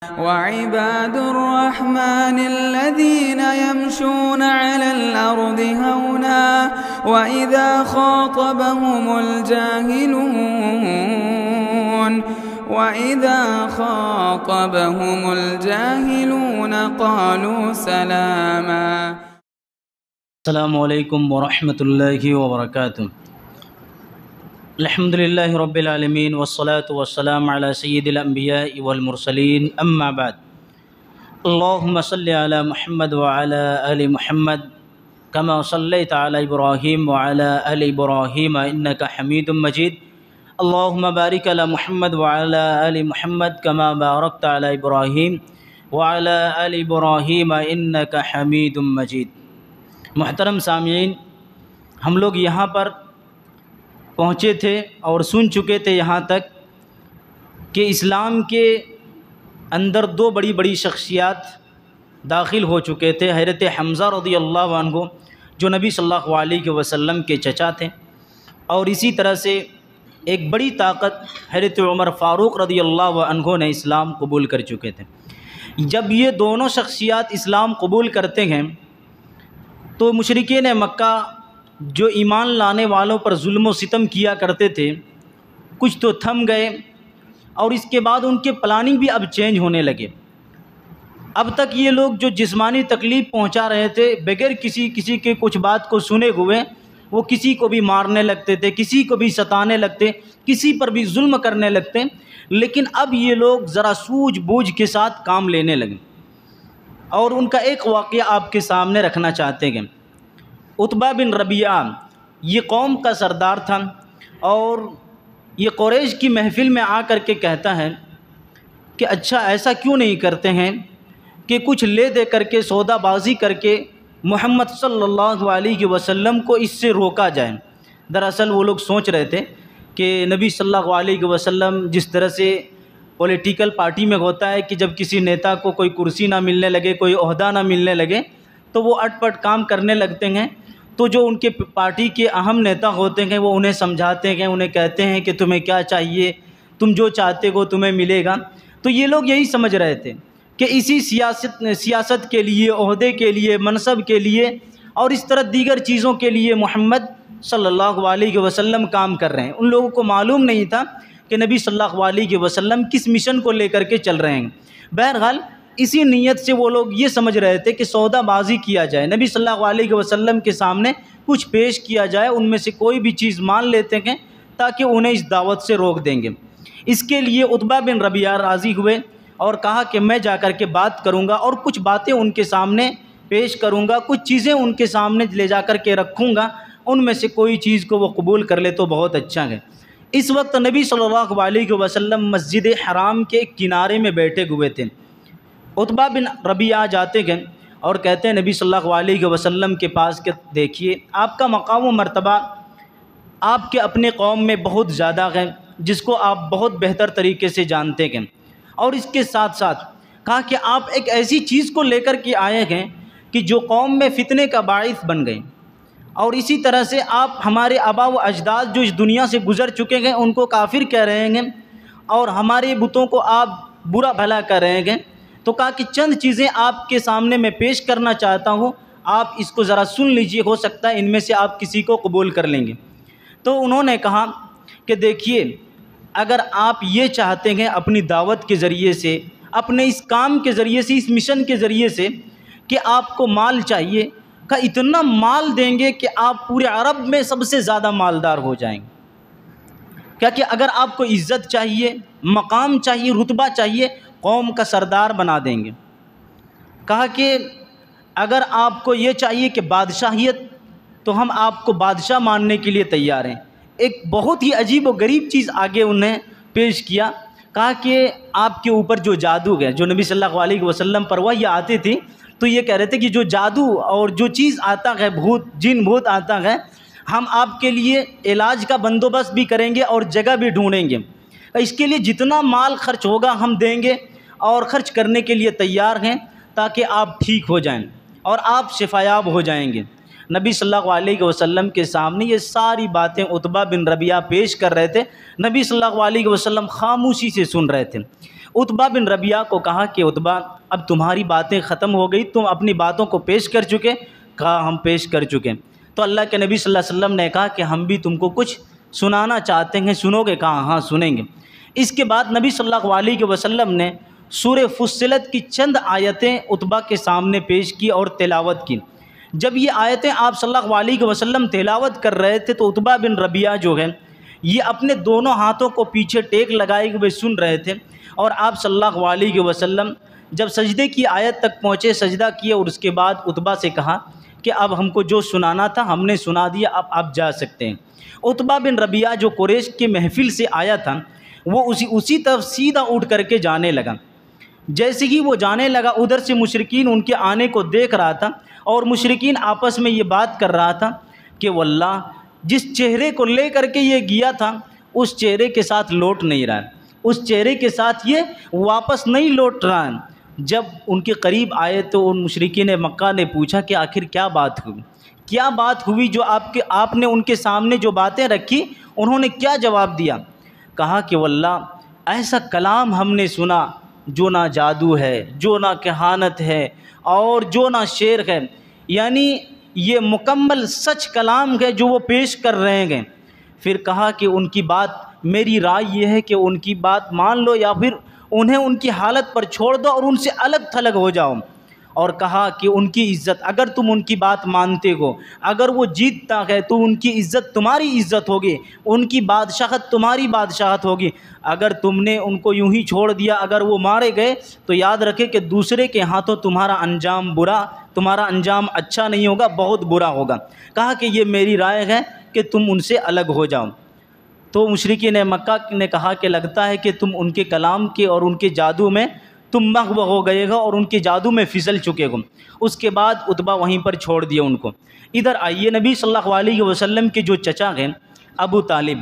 وعباد الرحمن الذين يمشون على الأرض هونا وإذا خاطبهم الجاهلون قالوا سلاما. السلام علیکم ورحمۃ اللہ وبرکاتہ. الحمد للہ رب العالمین والصلاة والسلام علی سید الانبیاء والمرسلین اما بعد. اللہم صلی علی محمد وعلی آل محمد کما صلیت علی ابراہیم وعلی آل ابراہیم انک حمید مجید. اللہم بارک علی محمد وعلی آل محمد کما بارکت علی ابراہیم وعلی آل ابراہیم انک حمید مجید. محترم سامعین، ہم لوگ یہاں پر پہنچے تھے اور سن چکے تھے یہاں تک کہ اسلام کے اندر دو بڑی بڑی شخصیات داخل ہو چکے تھے. حضرت حمزہ رضی اللہ عنہ جو نبی صلی اللہ علیہ وسلم کے چچا تھے، اور اسی طرح سے ایک بڑی طاقت حضرت عمر فاروق رضی اللہ عنہ نے اسلام قبول کر چکے تھے. جب یہ دونوں شخصیات اسلام قبول کرتے ہیں تو مشرکین مکہ جو ایمان لانے والوں پر ظلم و ستم کیا کرتے تھے کچھ تو تھم گئے، اور اس کے بعد ان کے پلاننگ بھی اب چینج ہونے لگے. اب تک یہ لوگ جو جسمانی تکلیف پہنچا رہے تھے بغیر کسی کے کچھ بات کو سنے ہوئے، وہ کسی کو بھی مارنے لگتے تھے، کسی کو بھی ستانے لگتے، کسی پر بھی ظلم کرنے لگتے. لیکن اب یہ لوگ ذرا سوجھ بوجھ کے ساتھ کام لینے لگے، اور ان کا ایک واقعہ آپ کے سامنے رکھنا چاہتے ہیں. عتبہ بن ربیعہ یہ قوم کا سردار تھا، اور یہ قریش کی محفل میں آ کر کے کہتا ہے کہ اچھا ایسا کیوں نہیں کرتے ہیں کہ کچھ لے دے کر کے سودا بازی کر کے محمد صلی اللہ علیہ وسلم کو اس سے روکا جائے. دراصل وہ لوگ سوچ رہے تھے کہ نبی صلی اللہ علیہ وسلم جس طرح سے پولیٹیکل پارٹی میں ہوتا ہے کہ جب کسی نیتا کو کوئی کرسی نہ ملنے لگے، کوئی عہدہ نہ ملنے لگے تو وہ اٹ پٹ کام کرنے لگتے ہیں. تو جو ان کے پارٹی کے اہم نیتا ہوتے ہیں وہ انہیں سمجھاتے ہیں، انہیں کہتے ہیں کہ تمہیں کیا چاہیے، تم جو چاہتے ہو تمہیں ملے گا. تو یہ لوگ یہی سمجھ رہے تھے کہ اسی سیاست کے لیے، عہدے کے لیے، منصب کے لیے اور اس طرح دیگر چیزوں کے لیے محمد صلی اللہ علیہ وسلم کام کر رہے ہیں. ان لوگوں کو معلوم نہیں تھا کہ نبی صلی اللہ علیہ وسلم کس مشن کو لے کر کے چل رہے ہیں. بہرحال اسی نیت سے وہ لوگ یہ سمجھ رہے تھے کہ سودا بازی کیا جائے، نبی صلی اللہ علیہ وسلم کے سامنے کچھ پیش کیا جائے، ان میں سے کوئی بھی چیز مان لیتے ہیں تاکہ انہیں اس دعوت سے روک دیں گے. اس کے لیے عتبہ بن ربیعہ راضی ہوئے اور کہا کہ میں جا کر کے بات کروں گا اور کچھ باتیں ان کے سامنے پیش کروں گا، کچھ چیزیں ان کے سامنے لے جا کر کے رکھوں گا، ان میں سے کوئی چیز کو وہ قبول کر لے تو بہت اچھا ہے. اس وقت نبی صلی اللہ علیہ وسلم مسجد حرام کے کنارے میں بیٹھے ہوئے تھے. عتبہ بن ربیعہ جاتے گئے اور کہتے ہیں نبی صلی اللہ علیہ وسلم کے پاس کہ دیکھیے آپ کا مقام و مرتبہ آپ کے اپنے قوم میں بہت زیادہ ہے، جس کو آپ بہت بہتر طریقے سے جانتے ہیں. اور اس کے ساتھ ساتھ کہا کہ آپ ایک ایسی چیز کو لے کر کے آئے ہیں کہ جو قوم میں فتنے کا باعث بن گئی، اور اسی طرح سے آپ ہمارے آبا و اجداد جو اس دنیا سے گزر چکے ہیں ان کو کافر کہہ رہے ہیں، اور ہمارے بتوں کو آپ برا بھلا کہہ رہے ہیں. تو کہا کہ چند چیزیں آپ کے سامنے میں پیش کرنا چاہتا ہوں، آپ اس کو ذرا سن لیجئے، ہو سکتا ہے ان میں سے آپ کسی کو قبول کر لیں گے. تو انہوں نے کہا کہ دیکھیے اگر آپ یہ چاہتے ہیں اپنی دعوت کے ذریعے سے، اپنے اس کام کے ذریعے سے، اس مشن کے ذریعے سے کہ آپ کو مال چاہیے، کہ اتنا مال دیں گے کہ آپ پورے عرب میں سب سے زیادہ مالدار ہو جائیں گے. کیا کہ اگر آپ کو عزت چاہیے، مقام چاہیے، رتبہ چاہیے، قوم کا سردار بنا دیں گے. کہا کہ اگر آپ کو یہ چاہیے کہ بادشاہیت، تو ہم آپ کو بادشاہ ماننے کے لیے تیار ہیں. ایک بہت ہی عجیب و غریب چیز آگے انہیں پیش کیا. کہا کہ آپ کے اوپر جو جادو ہے، جو نبی صلی اللہ علیہ وسلم پر وحی آتی تھی تو یہ کہہ رہے تھے کہ جو جادو اور جو چیز آتا ہے، بھوت جن بھوت آتا ہے، ہم آپ کے لیے علاج کا بندوبست بھی کریں گے اور جگہ بھی ڈھونڈیں گے. اس کے لیے جتنا مال خرچ ہوگا ہم دیں گے اور خرچ کرنے کے لیے تیار ہیں تاکہ آپ ٹھیک ہو جائیں اور آپ شفایاب ہو جائیں گے. نبی صلی اللہ علیہ وسلم کے سامنے یہ ساری باتیں عتبہ بن ربیعہ پیش کر رہے تھے. نبی صلی اللہ علیہ وسلم خاموشی سے سن رہے تھے. عتبہ بن ربیعہ کو کہا کہ عتبہ اب تمہاری باتیں ختم ہو گئی، تم اپنی باتوں کو پیش کر چکے؟ کہا ہم پیش کر چکے۔ تو اللہ کے نبی صلی اللہ علیہ وسلم نے کہا کہ ہم بھی تم کو کچھ سنانا چاہتے ہیں، سنو گے؟ کہا ہاں سنیں گے۔ اس کے بعد نبی صلی اللہ علیہ وسلم نے سورہ فصلت کی چند آیتیں عتبہ کے سامنے پیش کی اور تلاوت کی۔ جب یہ آیتیں آپ صلی اللہ علیہ وسلم تلاوت کر رہے تھے تو عتبہ بن ربیعہ جو ہے یہ اپنے دونوں ہاتھوں کو پیچھے ٹیک لگائے ہوئے سن رہے تھے، اور آپ صلی اللہ علیہ وسلم جب سجدے کی آیت تک پہنچے سجدہ کیے، اور اس کے بعد عتبہ سے کہا کہ اب ہم کو جو سنانا تھا ہم نے سنا دیا، اب آپ جا سکتے ہیں۔ عتبہ بن ربیعہ جو قریش کے محفل سے آیا تھا وہ اسی طرف سیدھا اٹھ کر کے جانے لگا۔ جیسے ہی وہ جانے لگا ادھر سے مشرکین ان کے آنے کو دیکھ رہا تھا، اور مشرکین آپس میں یہ بات کر رہا تھا کہ واللہ جس چہرے کو لے کر کے یہ گیا تھا اس چہرے کے ساتھ لوٹ نہیں رہا ہے، اس چہرے کے ساتھ یہ واپس نہیں لوٹ رہا ہے۔ جب ان کے قریب آئے تو ان مشرکین مکہ نے پوچھا کہ آخر کیا بات ہوئی، کیا بات ہوئی جو آپ نے ان کے سامنے جو باتیں رکھی انہوں نے کیا جواب دیا؟ کہا کہ واللہ ایسا کلام ہم نے سنا جو نہ جادو ہے، جو نہ کہانت ہے، اور جو نہ شعر ہے، یعنی یہ مکمل سچ کلام ہے جو وہ پیش کر رہے ہیں۔ پھر کہا کہ ان کی بات، میری رائے یہ ہے کہ ان کی بات مان لو یا پھر انہیں ان کی حالت پر چھوڑ دو اور ان سے الگ تھلگ ہو جاؤ۔ اور کہا کہ ان کی عزت، اگر تم ان کی بات مانتے ہو، اگر وہ جیتتا ہے تو ان کی عزت تمہاری عزت ہوگی، ان کی بادشاہت تمہاری بادشاہت ہوگی۔ اگر تم نے ان کو یوں ہی چھوڑ دیا، اگر وہ مارے گئے تو یاد رکھے کہ دوسرے کے ہاتھوں تمہارا انجام برا، تمہارا انجام اچھا نہیں ہوگا، بہت برا ہوگا۔ کہا کہ یہ میری رائے ہے کہ تم ان سے الگ ہو جاؤ۔ تو مشرکین مکہ نے کہا کہ لگتا ہے کہ تم ان کے کلام کے اور ان کے جادو میں تم مغو ہو گئے گا اور ان کے جادو میں پھسل چکے گو۔ اس کے بعد عتبہ وہیں پر چھوڑ دیا ان کو۔ ادھر آئیے، نبی صلی اللہ علیہ وسلم کے جو چچا ہیں ابو طالب،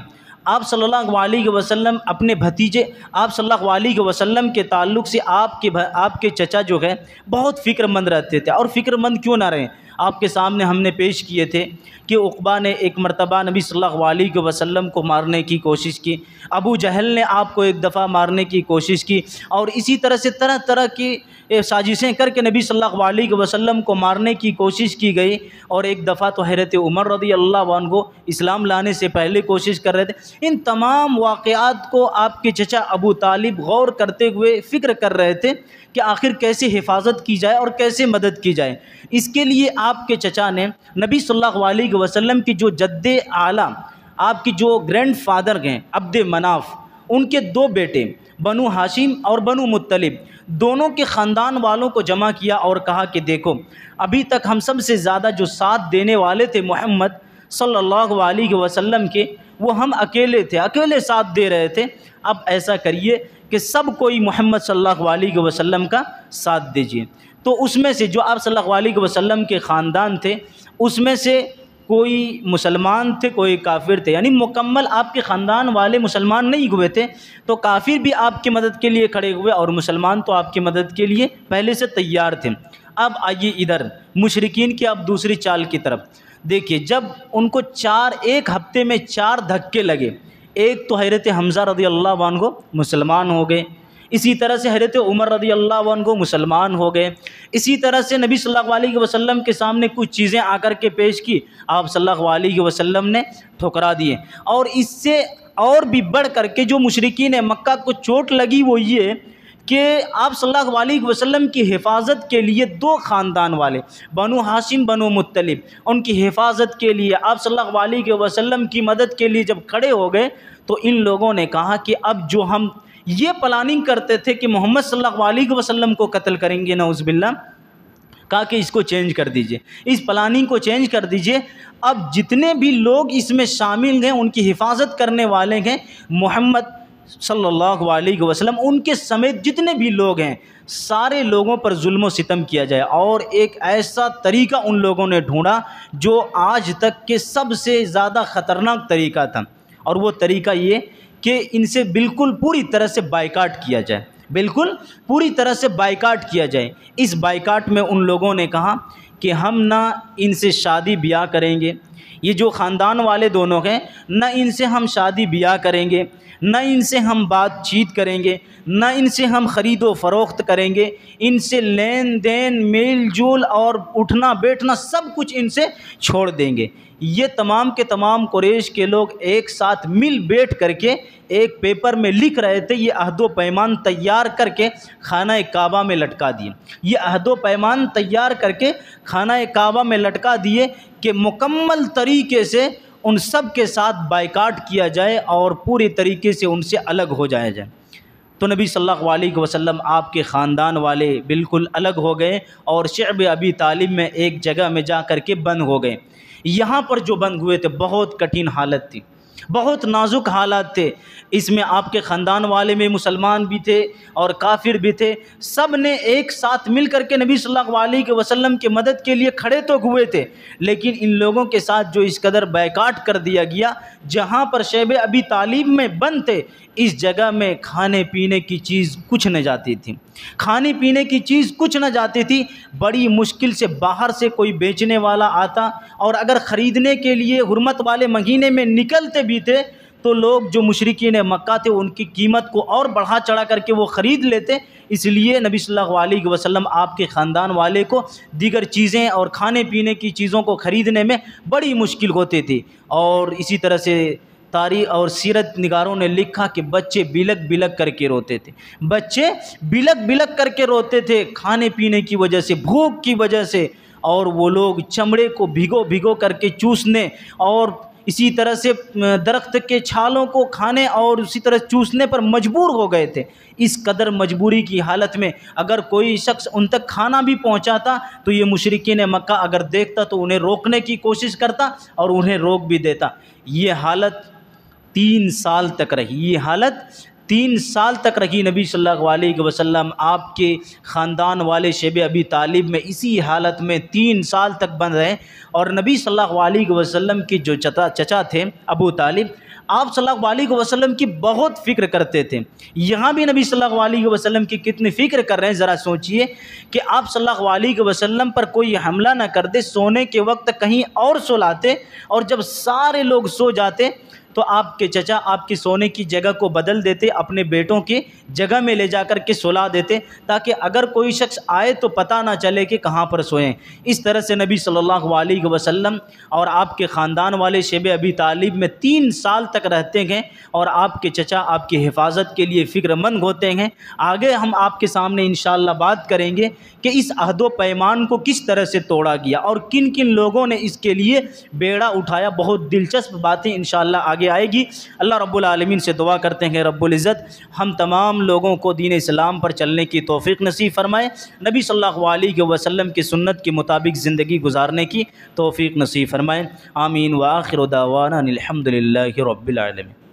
آپ صلی اللہ علیہ وسلم اپنے بھتیجے آپ صلی اللہ علیہ وسلم کے تعلق سے آپ کے چچا جو ہے بہت فکر مند رہتے تھے، اور فکر مند کیوں نہ رہیں، آپ کے سامنے ہم نے پیش کیے تھے کہ عقبہ نے ایک مرتبہ نبی صلی اللہ علیہ وسلم کو مارنے کی کوشش کی، ابو جہل نے آپ کو ایک دفعہ مارنے کی کوشش کی، اور اسی طرح سے طرح طرح کی سازشیں کر کے نبی صلی اللہ علیہ وسلم کو مارنے کی کوشش کی گئی۔ اور ایک دفعہ تو حضرت عمر رضی اللہ عنہ اسلام لانے سے پہلے کوشش کر رہے تھے۔ ان تمام واقعات کو آپ کے چچا ابو طالب غور کرتے ہوئے فکر کر رہے تھے کہ آخر کیسے حفاظت کی جائے اور کیسے مدد کی جائے۔ اس کے لیے آپ کے چچا نے نبی صلی اللہ علیہ وسلم کی جو جد اعلیٰ، آپ کی جو گرینڈ فادر ہیں عبد مناف، ان کے دو بیٹے بنو ہاشم اور بنو مطلب، دونوں کے خاندان والوں کو جمع کیا اور کہا کہ دیکھو ابھی تک ہم سب سے زیادہ جو ساتھ دینے والے تھے محمد صلی اللہ علیہ وسلم کے، وہ ہم اکیلے تھے، اکیلے ساتھ دے رہے تھے۔ اب ایسا کریے کہ سب کوئی محمد صلی اللہ علیہ وسلم کا ساتھ دیجیے۔ تو اس میں سے جو آپ صلی اللہ علیہ وسلم کے خاندان تھے اس میں سے کوئی مسلمان تھے، کوئی کافر تھے، یعنی مکمل آپ کے خاندان والے مسلمان نہیں ہوئے تھے، تو کافر بھی آپ کی مدد کے لیے کھڑے ہوئے اور مسلمان تو آپ کی مدد کے لیے پہلے سے تیار تھے۔ اب آئیے ادھر مشرکین کی اب دوسری چال کی طرف دیکھیے۔ جب ان کو ایک ہفتے میں 4 دھکے لگے، ایک تو حضرت حمزہ رضی اللہ عنہ مسلمان ہو گئے، اسی طرح سے حضرت عمر رضی اللہ عنہ مسلمان ہو گئے، اسی طرح سے نبی صلی اللہ علیہ وسلم کے سامنے کچھ چیزیں آ کر کے پیش کی، آپ صلی اللہ علیہ وسلم نے ٹھکرا دیے۔ اور اس سے اور بھی بڑھ کر کے جو مشرکین مکہ کو چوٹ لگی وہ یہ کہ آپ صلی اللہ علیہ وسلم کی حفاظت کے لیے 2 خاندان والے بنو ہاشم بنو مطلب ان کی حفاظت کے لیے آپ صلی اللہ علیہ وسلم کی مدد کے لیے جب کھڑے ہو گئے تو ان لوگوں نے کہا کہ اب جو ہم یہ پلاننگ کرتے تھے کہ محمد صلی اللہ علیہ وسلم کو قتل کریں گے، نعوذ باللہ، کہا کہ اس کو چینج کر دیجئے، اس پلاننگ کو چینج کر دیجئے۔ اب جتنے بھی لوگ اس میں شامل ہیں ان کی حفاظت کرنے والے ہیں محمد صلی اللہ علیہ وسلم، ان کے سمیت جتنے بھی لوگ ہیں سارے لوگوں پر ظلم و ستم کیا جائے۔ اور ایک ایسا طریقہ ان لوگوں نے ڈھونڈا جو آج تک کے سب سے زیادہ خطرناک طریقہ تھا، اور وہ طریقہ یہ کہ ان سے بالکل پوری طرح سے بائیکاٹ کیا جائے، بالکل پوری طرح سے بائیکاٹ کیا جائے۔ اس بائیکاٹ میں ان لوگوں نے کہا کہ ہم نہ ان سے شادی بیاہ کریں گے، یہ جو خاندان والے دونوں ہیں نہ ان سے ہم شادی بیاہ کریں گے، نہ ان سے ہم بات چیت کریں گے، نہ ان سے ہم خرید و فروخت کریں گے، ان سے لین دین، میل جول اور اٹھنا بیٹھنا سب کچھ ان سے چھوڑ دیں گے۔ یہ تمام کے تمام قریش کے لوگ ایک ساتھ مل بیٹھ کر کے ایک پیپر میں لکھ رہے تھے، یہ عہد و پیمان تیار کر کے خانہ کعبہ میں لٹکا دیے۔ یہ عہد و پیمان تیار کر کے خانہ کعبہ میں لٹکا دیے کہ مکمل طریقے سے ان سب کے ساتھ بائیکاٹ کیا جائے اور پوری طریقے سے ان سے الگ ہو جایا جائے۔ تو نبی صلی اللہ علیہ وسلم آپ کے خاندان والے بالکل الگ ہو گئے اور شعب ابی طالب میں ایک جگہ میں جا کر کے بند ہو گئے۔ یہاں پر جو بند ہوئے تھے بہت کٹھن حالت تھی، بہت نازک حالات تھے۔ اس میں آپ کے خاندان والے میں مسلمان بھی تھے اور کافر بھی تھے، سب نے ایک ساتھ مل کر کے نبی صلی اللہ علیہ وسلم کی مدد کے لیے کھڑے تو ہوئے تھے، لیکن ان لوگوں کے ساتھ جو اس قدر بائیکاٹ کر دیا گیا، جہاں پر شیب ابی طالب میں بند تھے اس جگہ میں کھانے پینے کی چیز کچھ نہ جاتی تھی، کھانے پینے کی چیز کچھ نہ جاتی تھی۔ بڑی مشکل سے باہر سے کوئی بیچنے والا آتا اور اگر خریدنے کے لیے حرمت والے مہینے میں نکلتے بھی تھے تو لوگ جو مشرکین مکہ تھے ان کی قیمت کو اور بڑھا چڑھا کر کے وہ خرید لیتے۔ اس لیے نبی صلی اللہ علیہ وسلم آپ کے خاندان والے کو دیگر چیزیں اور کھانے پینے کی چیزوں کو خریدنے میں بڑی مشکل ہوتی تھی۔ اور اسی طرح سے تاریخ اور سیرت نگاروں نے لکھا کہ بچے بلک بلک کر کے روتے تھے، بچے بلک بلک کر کے روتے تھے کھانے پینے کی وجہ سے، بھوک کی وجہ سے، اور وہ لوگ چمڑے کو بھگو بھگو کر کے چوسنے اور اسی طرح سے درخت کے چھالوں کو کھانے اور اسی طرح چوسنے پر مجبور ہو گئے تھے۔ اس قدر مجبوری کی حالت میں اگر کوئی شخص ان تک کھانا بھی پہنچاتا تو یہ مشرکین مکہ اگر دیکھتا تو انہیں روکنے کی کوشش کرتا اور انہیں روک بھی دیتا۔ یہ حالت 3 سال تک رہی، یہ حالت 3 سال تک رہی۔ نبی صلی اللہ علیہ وسلم آپ کے خاندان والے شیب ابی طالب میں اسی حالت میں 3 سال تک بند رہے، اور نبی صلی اللہ علیہ وسلم کے جو چچا تھے ابو طالب، آپ صلی اللہ علیہ وسلم کی بہت فکر کرتے تھے۔ یہاں بھی نبی صلی اللہ علیہ وسلم کی کتنی فکر کر رہے ہیں ذرا سوچئے کہ آپ صلی اللہ علیہ وسلم پر کوئی حملہ نہ کر دے، سونے کے وقت کہیں اور سلاتے، اور جب سارے لوگ سو جاتے تو آپ کے چچا آپ کی سونے کی جگہ کو بدل دیتے، اپنے بیٹوں کی جگہ میں لے جا کر کے سلا دیتے تاکہ اگر کوئی شخص آئے تو پتہ نہ چلے کہ کہاں پر سوئیں۔ اس طرح سے نبی صلی اللہ علیہ وسلم اور آپ کے خاندان والے شیب ابی طالب میں 3 سال تک رہتے ہیں اور آپ کے چچا آپ کی حفاظت کے لیے فکر مند ہوتے ہیں۔ آگے ہم آپ کے سامنے انشاءاللہ بات کریں گے کہ اس عہد و پیمان کو کس طرح سے توڑا گیا اور کن کن لوگوں نے اس کے لیے بیڑا اٹھایا۔ بہت دلچسپ باتیں انشاءاللہ آگے آئے گی۔ اللہ رب العالمین سے دعا کرتے ہیں رب العزت ہم تمام لوگوں کو دین اسلام پر چلنے کی توفیق نصیب فرمائے، نبی صلی اللہ علیہ وسلم کی سنت کے مطابق زندگی گزارنے کی توفیق نصیب فرمائے۔ آمین وآخر دعوانا الحمدللہ رب العالمین۔